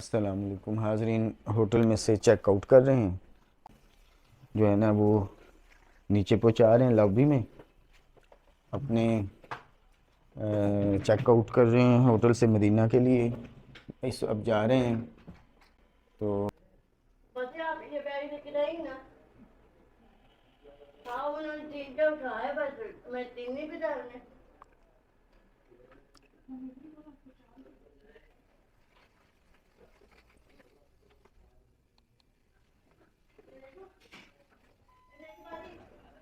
अस्सलाम वालेकुम हाज़रीन। होटल में से चेकआउट कर रहे हैं, जो है ना वो नीचे पहुंचा रहे हैं लॉबी में अपने। चेकआउट कर रहे हैं होटल से मदीना के लिए। इस अब जा रहे हैं तो आप ये बैग लेके जाएंगे ना। हाँ उन्होंने तीन का उठाया, बस मैं तीन ही भी डालने।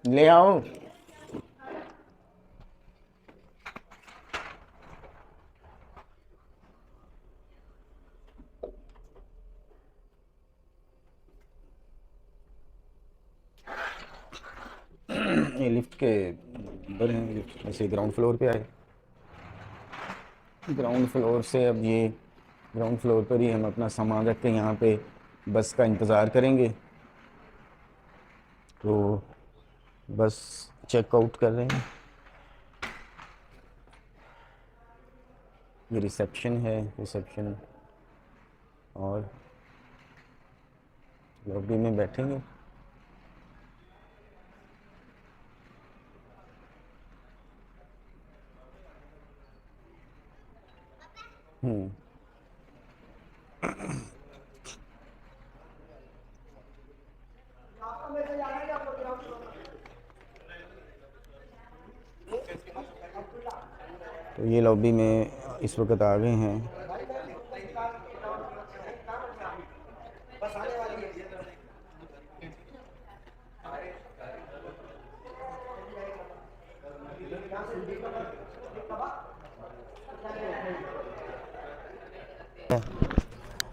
ले आओ। ये लिफ्ट के अंदर हैं, लिफ्ट में से ग्राउंड फ्लोर पे आए। ग्राउंड फ्लोर से अब ये ग्राउंड फ्लोर पर ही हम अपना सामान रख के यहाँ पे बस का इंतज़ार करेंगे। तो बस चेकआउट कर रहे हैं। ये रिसेप्शन है, रिसेप्शन और लॉबी में बैठेंगे। हम्म तो ये लॉबी में इस वक्त आ गए हैं।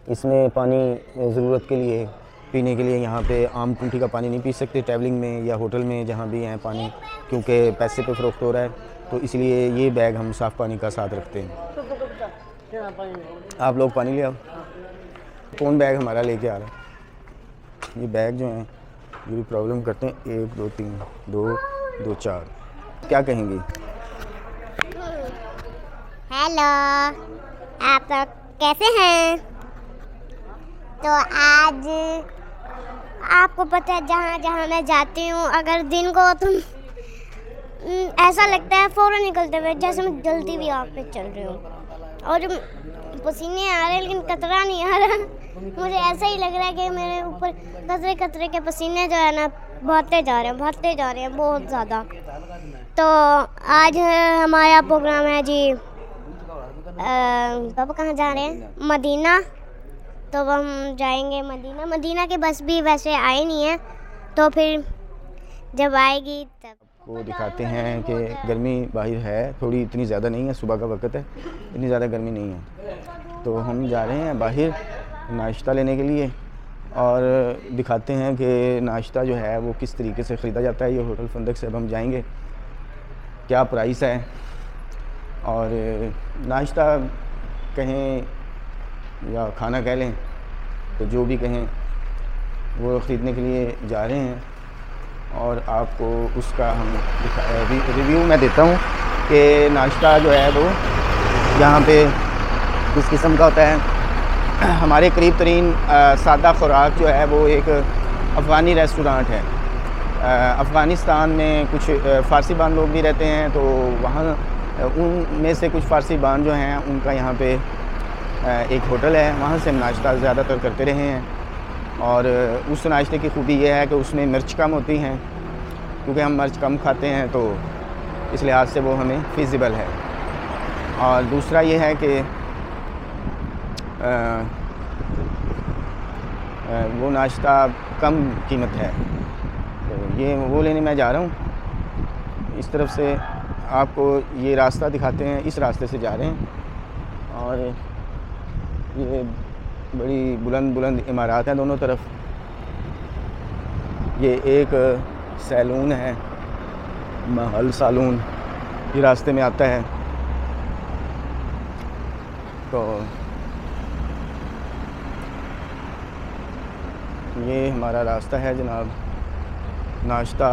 इसमें पानी ज़रूरत के लिए पीने के लिए यहाँ पे आम टूटी का पानी नहीं पी सकते ट्रैवलिंग में या होटल में जहाँ भी हैं पानी, क्योंकि पैसे पे फ़रोख्त हो रहा है। तो इसलिए ये बैग हम साफ़ पानी का साथ रखते हैं। आप लोग पानी ले आओ। कौन बैग हमारा लेके आ रहा है? ये बैग जो हैं ये भी प्रॉब्लम करते हैं। 1 2 3 2 2 4 क्या कहेंगी? हेलो, आप लोग कैसे हैं? तो आज आपको पता है जहाँ जहाँ मैं जाती हूँ, अगर दिन को तो ऐसा लगता है फ़ौरन निकलते हुए जैसे मैं जल्दी भी आग पे चल रही हूँ और पसीने आ रहे हैं लेकिन कतरा नहीं आ रहा। मुझे ऐसा ही लग रहा है कि मेरे ऊपर कतरे कतरे के पसीने जो है ना बहते जा रहे हैं बहुत ज़्यादा। तो आज हमारा प्रोग्राम है जी, पापा कहाँ जा रहे हैं? मदीना। तो हम जाएंगे मदीना। मदीना की बस भी वैसे आई नहीं है, तो फिर जब आएगी तब वो दिखाते हैं कि गर्मी बाहर है थोड़ी, इतनी ज़्यादा नहीं है, सुबह का वक्त है, इतनी ज़्यादा गर्मी नहीं है। तो हम जा रहे हैं बाहर नाश्ता लेने के लिए और दिखाते हैं कि नाश्ता जो है वो किस तरीके से ख़रीदा जाता है। ये होटल फंदक से अब हम जाएंगे, क्या प्राइस है और नाश्ता कहें या खाना कह लें, तो जो भी कहें वो ख़रीदने के लिए जा रहे हैं। और आपको उसका हम रिव्यू मैं देता हूँ कि नाश्ता जो है वो यहाँ पे किस किस्म का होता है। हमारे करीब तरीन सादा खुराक जो है वो एक अफ़गानी रेस्टोरेंट है। अफ़गानिस्तान में कुछ फ़ारसी बान लोग भी रहते हैं, तो वहाँ उनमें से कुछ फ़ारसी बान जो हैं उनका यहाँ पे एक होटल है, वहाँ से हम नाश्ता ज़्यादातर करते रहे हैं। और उस नाश्ते की खूबी यह है कि उसमें मिर्च कम होती हैं, क्योंकि हम मिर्च कम खाते हैं, तो इस लिहाज से वो हमें फ़ीज़िबल है। और दूसरा ये है कि वो नाश्ता कम कीमत है, तो ये वो लेने मैं जा रहा हूँ। इस तरफ से आपको ये रास्ता दिखाते हैं, इस रास्ते से जा रहे हैं और ये बड़ी बुलंद बुलंद इमारत हैं दोनों तरफ। ये एक सैलून है, महल सैलून, ये रास्ते में आता है। तो ये हमारा रास्ता है जनाब, नाश्ता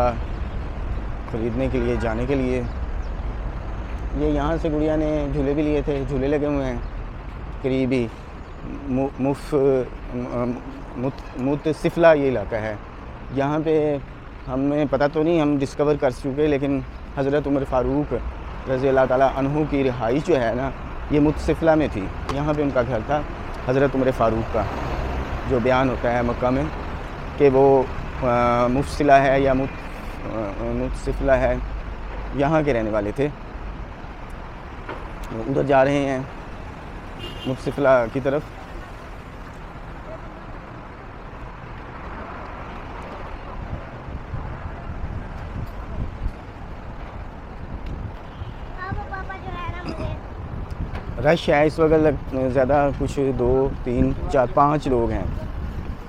ख़रीदने के लिए जाने के लिए। ये यहाँ से गुड़िया ने झूले भी लिए थे, झूले लगे हुए हैं करीबी मुतसिफला ये इलाका है। यहाँ पे हमें पता तो नहीं, हम डिस्कवर कर चुके, लेकिन हज़रत उमर फ़ारूक रज़ी अल्लाह ताला अन्हु की रिहाइश जो है ना, ये मुतसिफला में थी। यहाँ पे उनका घर था हज़रत उमर फ़ारूक का, जो बयान होता है मक्का में कि वो मुफसिला है या मुतसिफला है, यहाँ के रहने वाले थे। उधर जा रहे हैं मुतसिफला की तरफ। रश है इस वक्त ज़्यादा, कुछ 2 3 4 5 लोग हैं,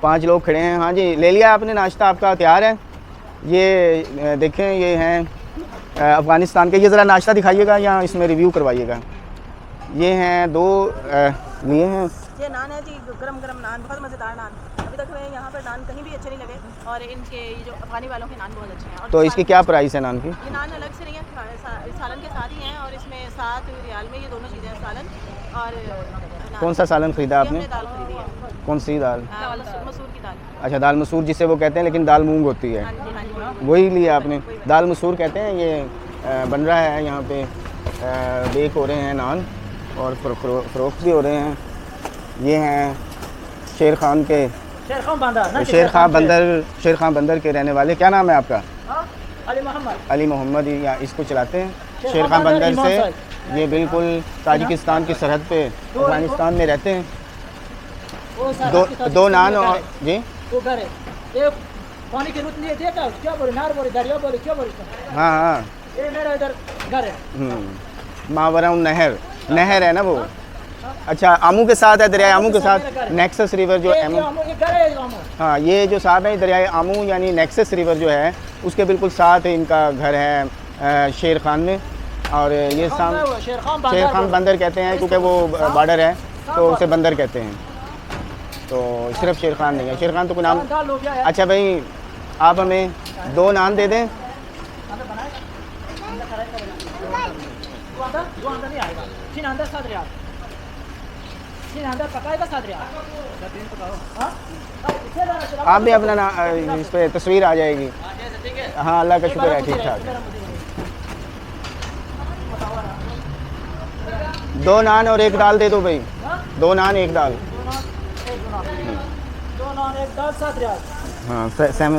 5 लोग खड़े हैं। हाँ जी, ले लिया आपने नाश्ता, आपका तैयार है। ये देखें, ये हैं अफ़गानिस्तान के। ये ज़रा नाश्ता दिखाइएगा या इसमें रिव्यू करवाइएगा। ये हैं 2 लिए हैं। ये नान है जी, गरम गरम नान, बहुत मज़ेदार नान। अभी तक हमें यहाँ पर नान कहीं भी अच्छे नहीं लगे, और इनके ये जो अफ़गानी वालों के नान बहुत अच्छे हैं। और तो इसकी क्या प्राइस है नान की? ये नान अलग से नहीं है, सालन के साथ ही हैं, और इसमें 7 रियाल में ये दोनों चीज़ें हैं, सालन और नान। कौन सा सालन ख़रीदा आपने? दाल खरीदी है। कौन सी दाल? मसूर की दाल। अच्छा, दाल मसूर जिसे वो कहते हैं, लेकिन दाल मूंग होती है। हाँ जी, हाँ जी। वही लिया आपने? दाल मसूर कहते हैं। ये बन रहा है यहाँ पे, बेक हो रहे हैं नान और फ़रोख्त भी हो रहे हैं। ये हैं शेर खान बंदर के रहने वाले। क्या नाम है आपका? अली मोहम्मद। या इसको चलाते हैं शेर खान बंदर से। ये बिल्कुल ताजिकिस्तान की सरहद पे अफ़गानिस्तान में रहते हैं। 2 नान और जी पानी की रुत नहीं देता, क्या बोले, नार बोले, दरिया बोले, क्या बोले? हाँ हाँ, ये मेरा इधर घर है। मावरा नहर है ना वो। अच्छा, आमू के साथ है, दरिया आमू के साथ नेक्सस रिवर जो ये घर है आमू। हाँ, ये जो साथ है दरिया आमू यानी नेक्सस रिवर जो है, उसके बिल्कुल साथ इनका घर है शेर खान में। और ये शेर खान बंदर कहते हैं, क्योंकि वो बॉर्डर है तो उसे बंदर कहते हैं। तो सिर्फ शेर खान नहीं है, शेर खान तो कोई नाम। अच्छा भाई, आप हमें 2 नान दे दें। आप भी अपना इस पे तस्वीर आ जाएगी। हाँ, अल्लाह का शुक्र है, ठीक ठाक। 2 नान और 1 दाल दे दो भाई। 2 नान 1 दाल। 2 नान 1 दाल 7 रियाल। हाँ,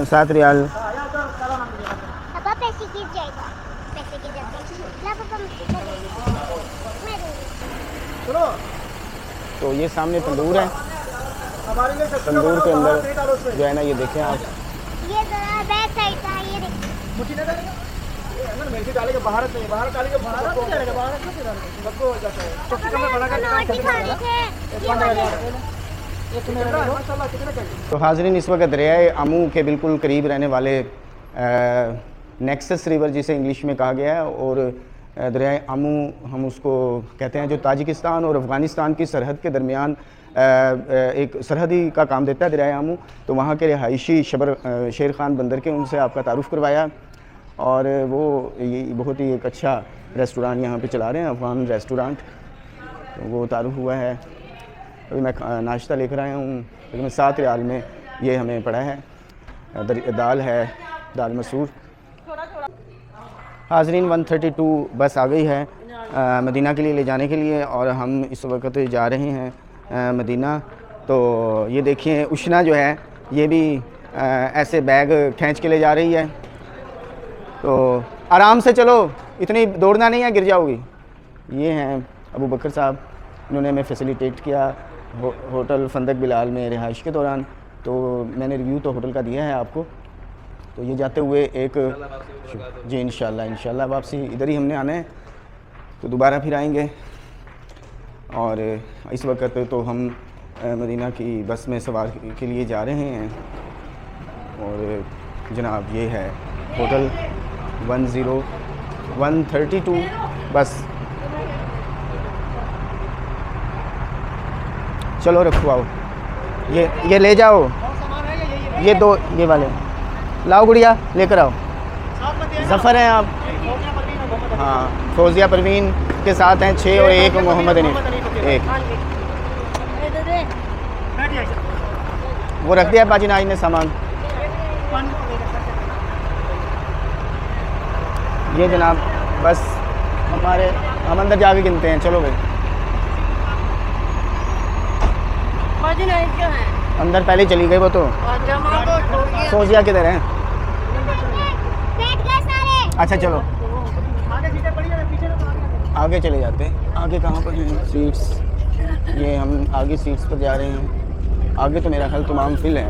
7 रियाल। पापा पैसे गिर जाएगा, पैसे गिर जाते हैं। ला पापा, मुझे चलो। तो ये सामने तंदूर है, तंदूर के अंदर जो है ना, ये देखें आप। ये जरा बैक साइड था, ये देखिए। मुट्ठी ना डालेंगे, अंदर मिर्ची डालेंगे, बाहर नहीं, बाहर डालेंगे, बाहर को डालेंगे, बाहर कैसे डालेंगे? सबको हो जाता है। तो चिकन में बना के दिखाने थे। माशाल्लाह, कितने चाहिए? तो हाज़रीन, इस वक्त दरियाए आमू के बिल्कुल करीब रहने वाले नेक्सस रिवर जिसे इंग्लिश में कहा गया है, और दरियाए आमू हम उसको कहते हैं, जो ताजिकिस्तान और अफ़गानिस्तान की सरहद के दरमियान एक सरहदी का काम देता है दरियाए आमू। तो वहाँ के रिहायशी शेर खान बंदर के, उनसे आपका तारुफ़ करवाया। और वो ये बहुत ही एक अच्छा रेस्टोरेंट यहाँ पे चला रहे हैं, अफ़गान रेस्टोरेंट। तो वो तारुफ़ हुआ है। अभी मैं नाश्ता लेकर आया हूँ, लेकिन 7 रियाल में ये हमें पड़ा है। दाल है, दाल मसूर। हाज़रीन, 132 बस आ गई है मदीना के लिए ले जाने के लिए, और हम इस वक्त जा रहे हैं मदीना। तो ये देखिए, उशना जो है ये भी ऐसे बैग खींच के ले जा रही है। तो आराम से चलो, इतनी दौड़ना नहीं है, गिर जाओगी। ये हैं अबू बकर साहब, इन्होंने हमें फैसिलिटेट किया होटल फंदक बिलाल में रिहाइश के दौरान। तो मैंने रिव्यू तो होटल का दिया है आपको। तो ये जाते हुए एक जी इंशाल्लाह वापसी इधर ही हमने आना है, तो दोबारा फिर आएंगे। और इस वक्त तो हम मदीना की बस में सवार के लिए जा रहे हैं। और जनाब, ये है होटल 132 बस। चलो रखो, आओ, ये ले जाओ, ये 2 ये वाले लाओ, गुड़िया लेकर आओ। ज़फ़र हैं आप? हाँ, फौजिया परवीन के साथ हैं 6 और 1 मोहम्मद अनीफ 1। दिया इसे। वो रख दिया बाजी नाज ने सामान। ये जनाब बस हमारे, हम अंदर जाके गिनते हैं। चलो भाई बाजी नहीं क्यों है? अंदर पहले ही चली गई वो तो। और जमा तो छोड़ दिया। सोचिया किधर है? बैठ गए सारे। अच्छा चलो आगे सीटें पड़ी है, पीछे ना तो आगे। आगे चले जाते हैं। आगे कहाँ पर हैं सीट्स? ये हम आगे सीट्स पर जा रहे हैं। आगे तो मेरा ख्याल तमाम फिल है।